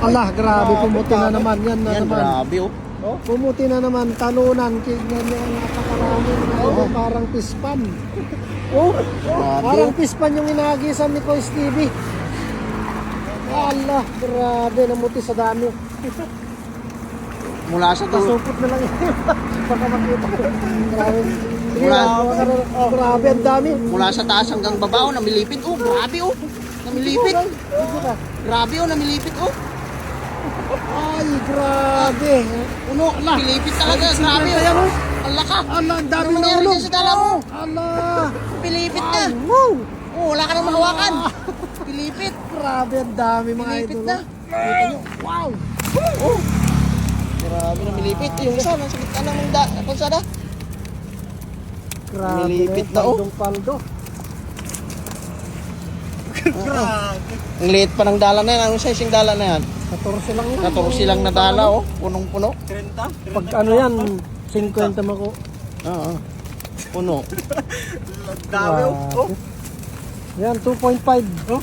Allah, grabe, pumuti na naman. Yan na Yan, naman. grabe oh. Pumuti na naman, talunan. Kignan nyo ang napakarami. Parang pispan. Parang pispan yung inagisan ni Koy Stevie. Allah, grabe, namuti sa dami. Mula sa dulo. Pasupot na lang yun. Baka makita ko. Grabe. Sige, Mula- grabe, ang dami. Mula sa taas hanggang baba oh, namilipit oh. Grabe oh. Namilipit. Dito ka. Grabe oh, namilipit oh. Ay, grabe. Puno, pilipit talaga. Grabe Yan, oh. oh. Ang laka. Allah, ang dami Ano ng nangyari ulo. dyan sa dala mo? Allah. Pilipit na. Wow. Oh, wala ka nang mahawakan. Pilipit. Grabe, ang dami mga Pilipit idol. na. Kita nyo. Wow. Oh. Grabe na milipit. Yung isa, nasa gitna ng kalsada. Grabe. Milipit na, oh. Paldo. Grabe. Ang liit pa ng dala na yan. Anong size yung dala na yan? 14 lang yan. 14 lang na dala oh. Punong-puno. Pag ano yan, 50 mako. Oo. Puno. Dami, oh. Yan, 2.5.